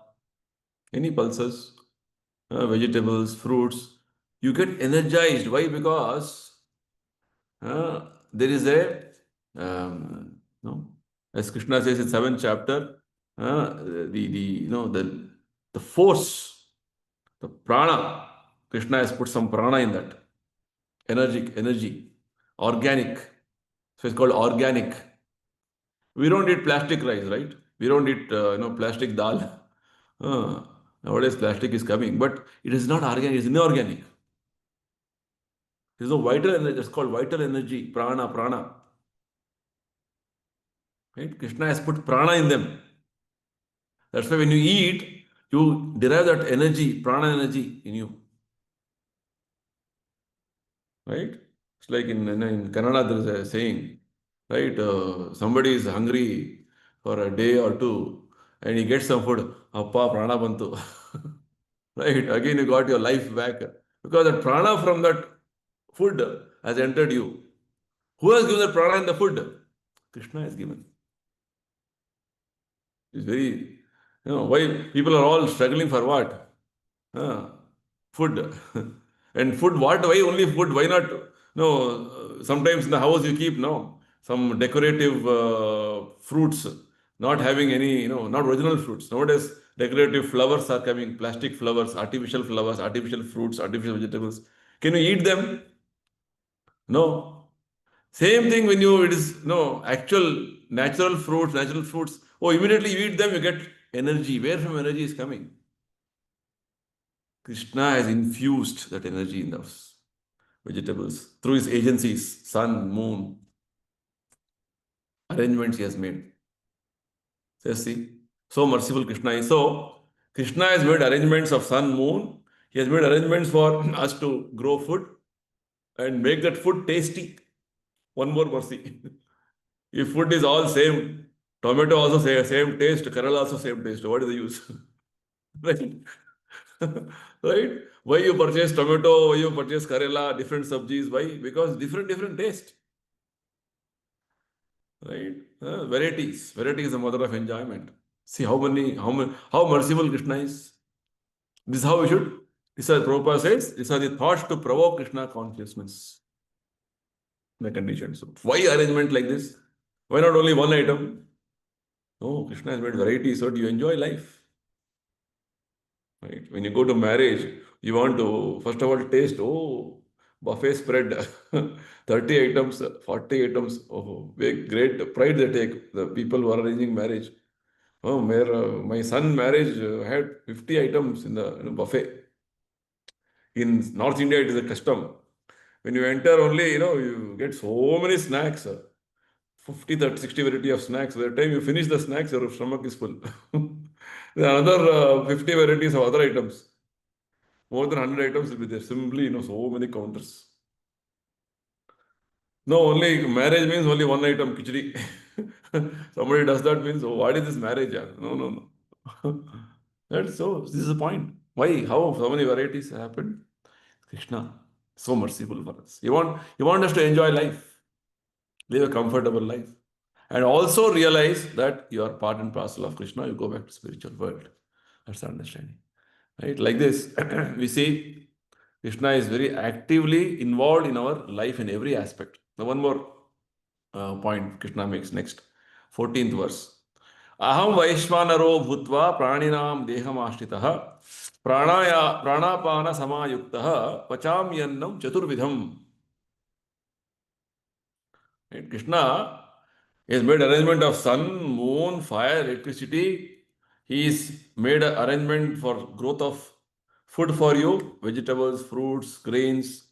any pulses, vegetables, fruits, you get energized. Why? Because there is a, no, as Krishna says in 7th chapter, the force, the prana. Krishna has put some prana in that. Energy, organic. So it's called organic. We don't eat plastic rice, right? We don't eat, plastic dal. Nowadays, plastic is coming, but it is not organic, it's inorganic. There's no vital energy, it's called vital energy, prana. Right? Krishna has put prana in them. That's why when you eat, you derive that energy, prana energy in you. Right? It's like in Kannada, there is a saying, right? Somebody is hungry for a day or two and he gets some food, appa prana bantu. Right? Again, you got your life back. Because that prana from that food has entered you. Who has given the prana in the food? Krishna has given. It's very, why people are all struggling for what? Food. And food, what? Why only food? Why not? No, sometimes in the house you keep, some decorative fruits, not having any, not original fruits. Nowadays, decorative flowers are coming, plastic flowers, artificial fruits, artificial vegetables. Can you eat them? No. Same thing when it is, no, actual natural fruits. Oh, immediately you eat them, you get energy. Where from energy is coming? Krishna has infused that energy in those vegetables through his agencies, sun, moon, arrangements he has made. So see, so merciful Krishna is. So Krishna has made arrangements of sun, moon. He has made arrangements for us to grow food and make that food tasty. One more mercy. If food is all same, tomato also same taste, Kerala also same taste. What is the use? Right? Right? Why you purchase tomato? Why you purchase Kerala? Different subjis? Why? Because different taste. Right? Varieties. Variety is the mother of enjoyment. See how merciful Krishna is. This is how we should Prabhupada says, these are the thoughts to provoke Krishna consciousness. The conditions. So why arrangement like this? Why not only one item? No, Krishna has made variety so you enjoy life. Right? When you go to marriage, you want to first of all taste, buffet spread, 30 items, 40 items. Oh, big, great pride they take, the people who are arranging marriage. Oh, my son marriage had 50 items in the buffet. In North India, it is a custom. When you enter only, you get so many snacks. 50, 30, 60 variety of snacks. By the time you finish the snacks, your stomach is full. There are another 50 varieties of other items. More than 100 items will be there. Simply, so many counters. No, only marriage means only one item, khichdi. Somebody does that means, what is this marriage? Yeah? No. That's so. This is the point. Why? How so many varieties happened? Krishna, so merciful for us. You want us to enjoy life, live a comfortable life, and also realize that you are part and parcel of Krishna. You go back to spiritual world. That's the understanding, right? Like this, we see Krishna is very actively involved in our life in every aspect. Now, one more point Krishna makes next, 14th verse. Aham Vaishvanaro Bhutva Praninam Dehamashritah Pranapana Samayuktah Pacham Yannam Chaturvidham. Right? Krishna has made arrangement of sun, moon, fire, electricity. He's made an arrangement for growth of food for you, vegetables, fruits, grains,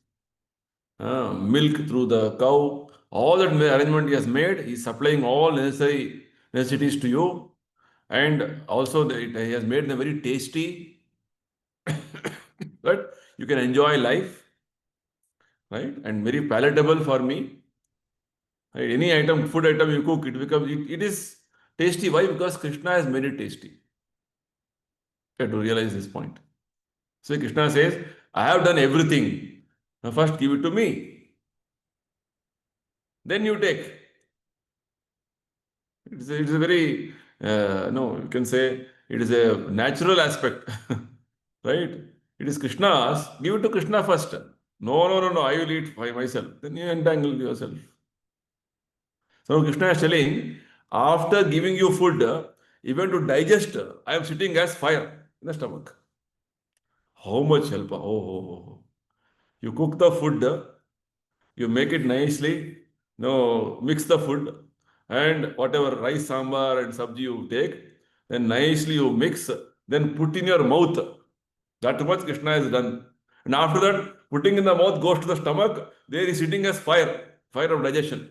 milk through the cow. All that arrangement he has made. He's supplying all necessary necessities to you. And also he has made them very tasty. That you can enjoy life, right? And very palatable for me. Right? Any item, food item you cook, it is tasty. Why? Because Krishna has made it tasty. You have to realize this point. So Krishna says, I have done everything. Now first give it to me. Then you take. It's a very, no, you can say it is a natural aspect. Right? It is Krishna's. Give it to Krishna first. No, I will eat by myself. Then you entangle yourself. So Krishna is telling, after giving you food, even to digest, I am sitting as fire in the stomach. How much help? Oh. You cook the food, you make it nicely, mix the food, and whatever rice, sambar, and sabji you take, then nicely you mix, then put in your mouth. That much Krishna has done. And after that, putting in the mouth goes to the stomach, there is sitting as fire of digestion.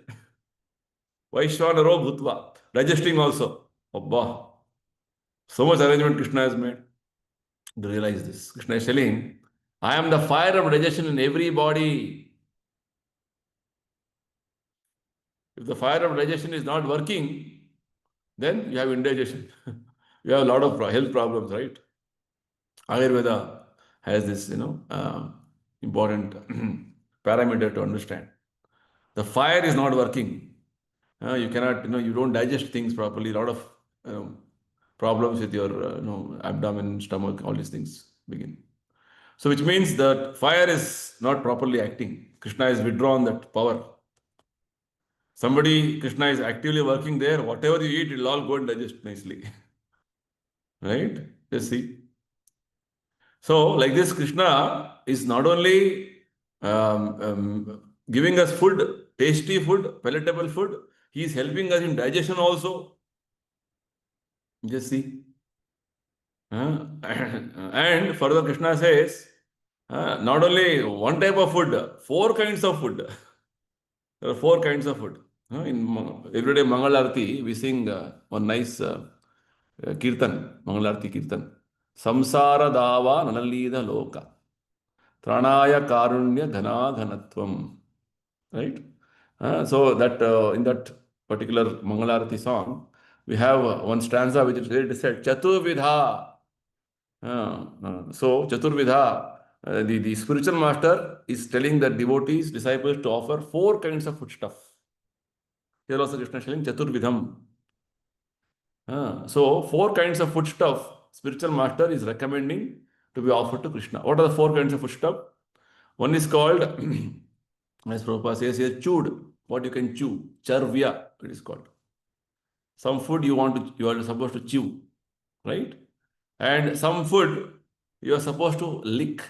Vaishvanaro Bhutva, digesting also. Abba. So much arrangement Krishna has made. To realize this. Krishna is telling, I am the fire of digestion in every body. If the fire of digestion is not working, then you have indigestion. You have a lot of health problems, right? Ayurveda has this, important parameter to understand. The fire is not working. You cannot, you don't digest things properly. A lot of problems with your, abdomen, stomach, all these things begin. So, which means that fire is not properly acting. Krishna has withdrawn that power. Krishna is actively working there. Whatever you eat, it will all go and digest nicely. Right? Just see. So, like this, Krishna is not only giving us food, tasty food, palatable food, he is helping us in digestion also. Just see. And further, Krishna says, not only one type of food, 4 kinds of food. There are 4 kinds of food. In everyday Mangalarti, we sing one nice kirtan, Mangalarti kirtan. Samsara dava nanalida loka. Tranaya karunya ghana ghanatvam. Right? So that in that particular Mangalarti song, we have one stanza which is said, Chaturvidha. So Chaturvidha, the spiritual master is telling the devotees, disciples to offer 4 kinds of foodstuff. Here also Krishna is telling Chaturvidham. So 4 kinds of foodstuff spiritual master is recommending to be offered to Krishna. What are the four kinds of foodstuff? One is called, as Prabhupada says here, chewed. What you can chew. Charvya, it is called. Some food you are supposed to chew, right? And some food you are supposed to lick.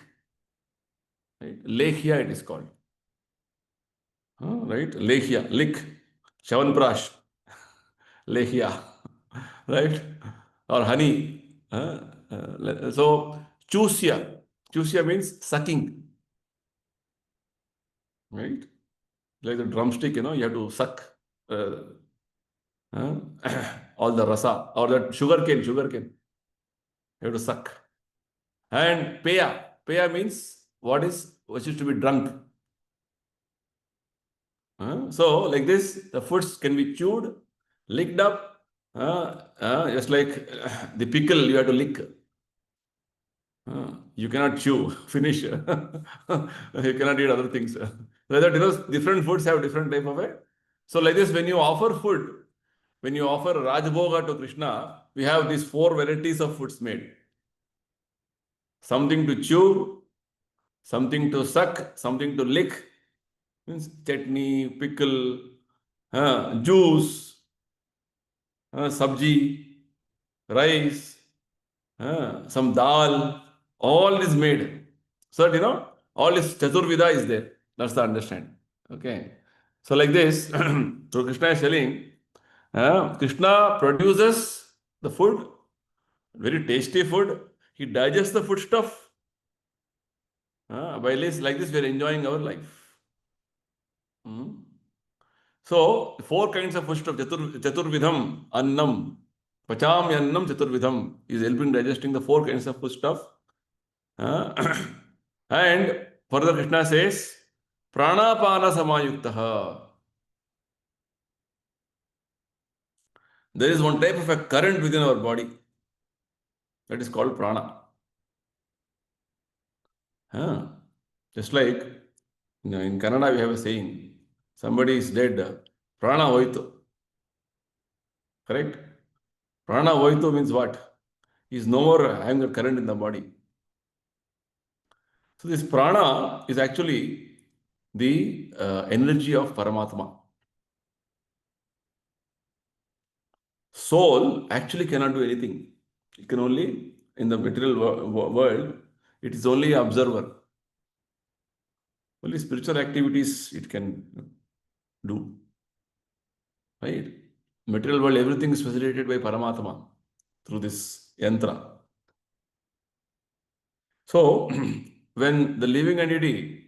Right? Lekhya, it is called. Right? Lekhya, lick. Chavanprash, lekhya, right? Or honey. So, chusya. Chusya means sucking, right? Like the drumstick, you have to suck uh, uh, all the rasa, or that sugarcane. You have to suck. And peya means what is to be drunk. So like this, the foods can be chewed, licked up, just like the pickle you have to lick. You cannot chew, finish. You cannot eat other things. Like that, different foods have different type of a. So like this, when you offer food, when you offer Rajbhoga to Krishna, we have these four varieties of foods made. Something to chew, something to suck, something to lick, means chutney, pickle, juice, sabji, rice, some dal, all is made. So that, all is Chaturvida is there. That's the understanding. Okay. So like this, so Krishna is telling, Krishna produces the food, very tasty food. He digests the food stuff. By this, like this, we are enjoying our life. So, four kinds of food stuff, Chaturvidham, Annam, Pacham Annam Chaturvidham is helping digesting the four kinds of food stuff. And further Krishna says, Pranapana Samayuktaha. There is one type of a current within our body that is called prana. Just like in Kannada we have a saying, somebody is dead, prana hoitu. Correct? Prana hoitu means what? He is no more having a current in the body. So this prana is actually the energy of Paramatma. Soul actually cannot do anything. It can only, in the material world, it is only an observer. Only spiritual activities it can do. Right? Material world, everything is facilitated by Paramatma through this yantra. So, when the living entity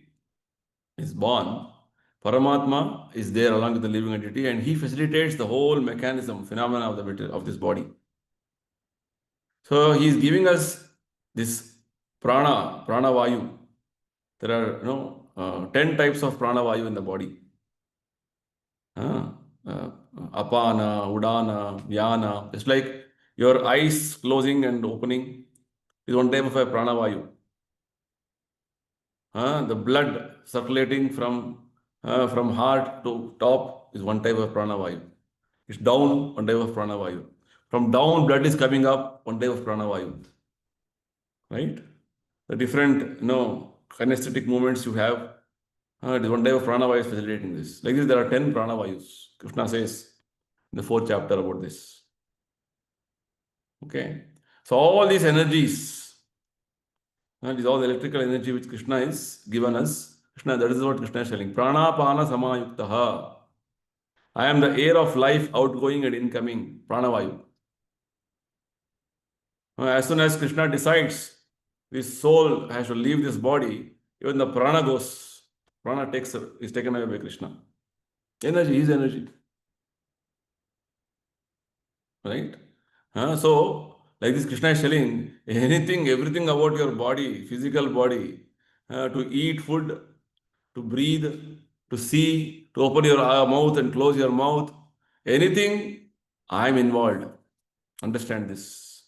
is born, Paramatma is there along with the living entity and he facilitates the whole mechanism, phenomena of the material, of this body. So he is giving us this prana vayu. There are 10 types of prana vayu in the body. Apana, udana, vyana. It's like your eyes closing and opening is one type of a prana vayu. The blood circulating from heart to top is one type of prana vayu. It's down, one type of prana vayu. From down, blood is coming up, one type of prana vayu. Right? The different, kinesthetic movements you have, it is one type of prana vayu is facilitating this. Like this, there are 10 prana vayus. Krishna says in the 4th chapter about this. Okay. So all these energies, is all the electrical energy which Krishna is given us. Krishna, that is what Krishna is telling. Pranapana samayuktaha. I am the air of life, outgoing and incoming. Pranavayu. As soon as Krishna decides this soul has to leave this body, even the prana goes. Prana is taken away by Krishna. Energy is energy. Right? So, like this, Krishna is telling anything, everything about your body, physical body, to eat food, to breathe, to see, to open your mouth and close your mouth, anything, I am involved. Understand this.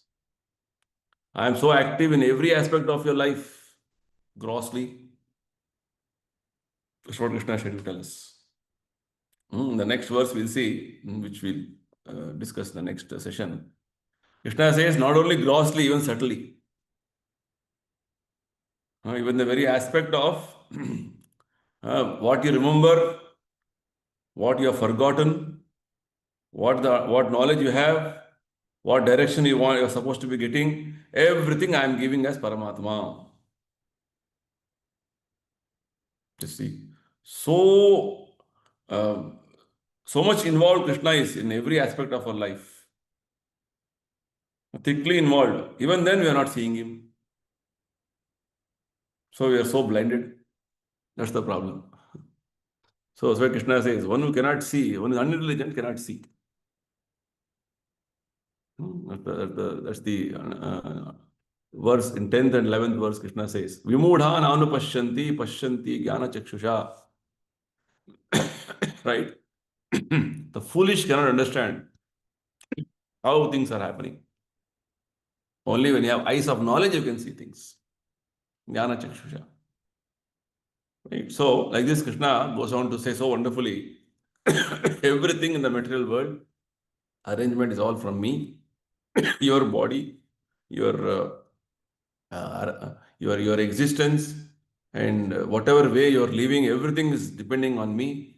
I am so active in every aspect of your life, grossly. That's what Krishna said to tell us. The next verse we'll see, which we'll discuss in the next session. Krishna says not only grossly, even subtly. Even the very aspect of what you remember, what you have forgotten, what knowledge you have, what direction you're supposed to be getting, everything I am giving as Paramatma. You see, so so much involved Krishna is in every aspect of our life, thickly involved. Even then, we are not seeing him, so we are so blinded. That's the problem. So that's why Krishna says, one who cannot see, one who is unintelligent cannot see. That's the verse in 10th and 11th verse. Krishna says, Vimudha nanu pashyanti pashyanti jnana chakshusha. Right? The foolish cannot understand how things are happening. Only when you have eyes of knowledge, you can see things. Jnana chakshusha. Right? So, like this, Krishna goes on to say so wonderfully, everything in the material world, arrangement is all from me. Your body, your your existence, and whatever way you're living, everything is depending on me.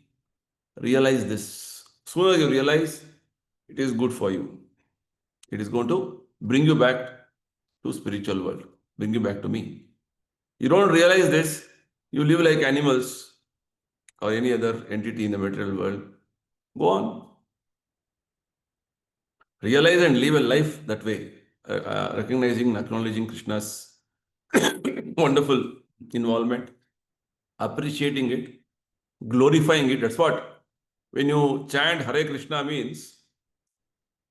Realize this. Sooner you realize, it is good for you. It is going to bring you back to spiritual world, bring you back to me. You don't realize this, you live like animals or any other entity in the material world. Go on. Realize and live a life that way, recognizing, acknowledging Krishna's wonderful involvement, appreciating it, glorifying it. That's what, when you chant Hare Krishna means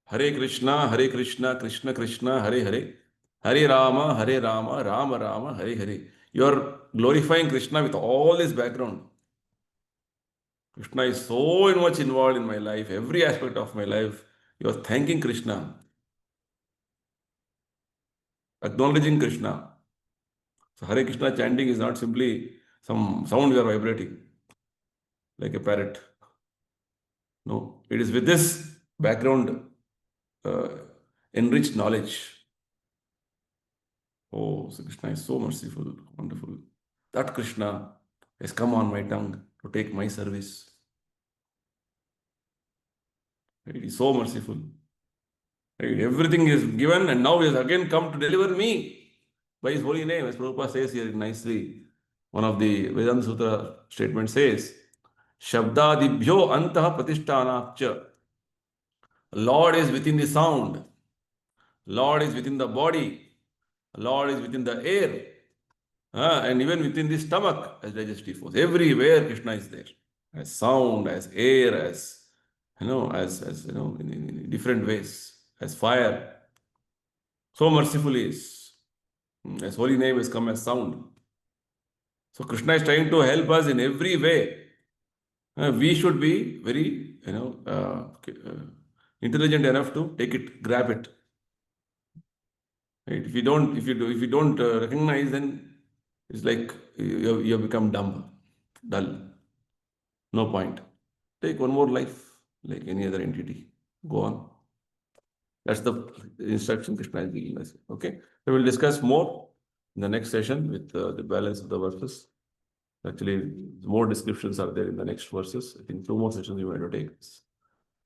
Hare Krishna, Krishna Krishna, Hare Hare, Hare Rama, Rama Rama, Hare Hare. You are glorifying Krishna with all this background. Krishna is so much involved in my life, every aspect of my life. You are thanking Krishna, acknowledging Krishna. So Hare Krishna chanting is not simply some sound you are vibrating like a parrot. No, it is with this background uh, enriched knowledge. Oh, so Krishna is so merciful, wonderful. That Krishna has come on my tongue to take my service. It is so merciful. Right? Everything is given, and now he has again come to deliver me by his holy name. As Prabhupada says here nicely, one of the Vedanta Sutra statements says, Shabdadibhyo antah pratishthanakcha. Lord is within the sound. Lord is within the body. Lord is within the air. And even within the stomach as digestive force. Everywhere Krishna is there. As sound, as air, as in different ways, as fire. So merciful he is. His holy name has come as sound. So Krishna is trying to help us in every way. We should be very, intelligent enough to take it, grab it. Right? If you don't recognize, then it's like you have become dumb, dull. No point. Take one more life like any other entity. Go on. That's the instruction Krishna is giving us. Okay. So we'll discuss more in the next session with the balance of the verses. Actually, more descriptions are there in the next verses. I think 2 more sessions we are going to take.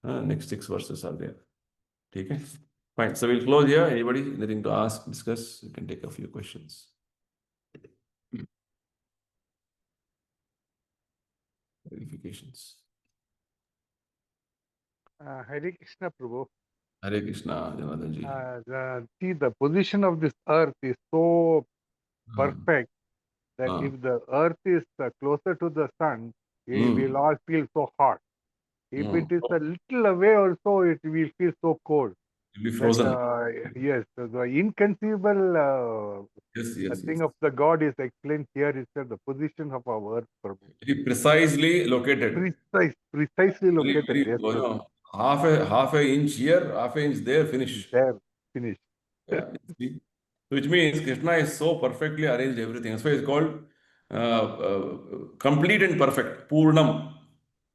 Next 6 verses are there. Okay. Fine. So we'll close here. Anybody anything to ask, discuss? You can take a few questions. Verifications. Hare Krishna, Prabhu. Hare Krishna, Janardhan ji. See, the position of this earth is so perfect that if the earth is closer to the sun, it will all feel so hot. If it is a little away also, it will feel so cold. It'll be frozen. Yes, the inconceivable thing of the God is explained here is the position of our earth, Prabhu. Very precisely located. Precisely located. Very, Yes, half a inch here, half an inch there, finish. there, finish. Yeah, see? Which means Krishna is so perfectly arranged everything. That's why it's called complete and perfect. Purnam.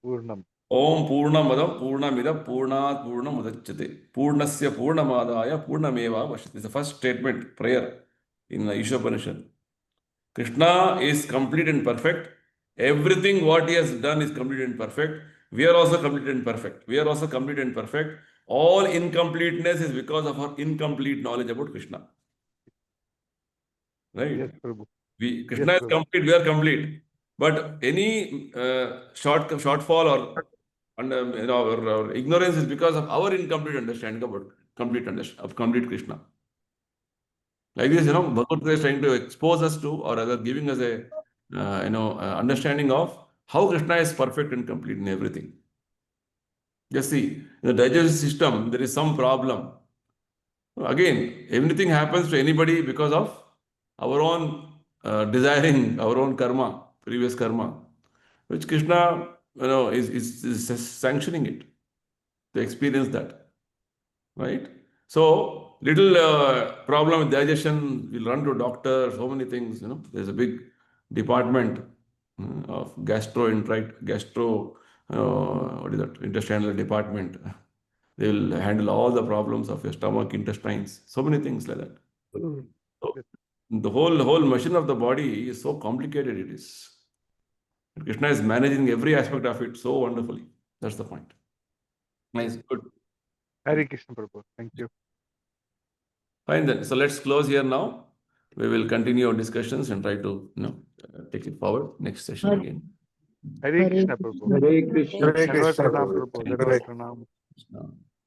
Purnam. Om Purnamadam Purnamidam Purnat Purnamudachyate. Purnasya Purnamadaya Purnameva Vashyate. It's the first statement, prayer in the Ishopanishad. Krishna is complete and perfect. Everything what he has done is complete and perfect. We are also complete and perfect. We are also complete and perfect. All incompleteness is because of our incomplete knowledge about Krishna. Right? Yes, Prabhu. Krishna is Prabhu. complete, we are complete. But any shortfall or or ignorance is because of our incomplete understanding about complete Krishna. Like this, Bhagavad Gita is trying to expose us to, or rather giving us a understanding of how Krishna is perfect and complete in everything. Just see, in the digestive system, there is some problem. Again, everything happens to anybody because of our own desiring, our own karma, previous karma, which Krishna, is sanctioning it to experience that, right? So little problem with digestion, we'll run to doctor, so many things. There's a big department of gastro, what is that? Intestinal department. They will handle all the problems of your stomach, intestines, so many things like that. So the whole machine of the body is so complicated it is. And Krishna is managing every aspect of it so wonderfully. That's the point. Nice, good. Hare Krishna, Prabhu. Thank you. Fine then. So let's close here now. We will continue our discussions and try to take it forward next session again. Hare Krishna, Prabhu. Hare Hare Krishna. Hare Krishna, Pranam, Prabhu. Prabhu. Thank Dandavat you. Pranam. Krishna.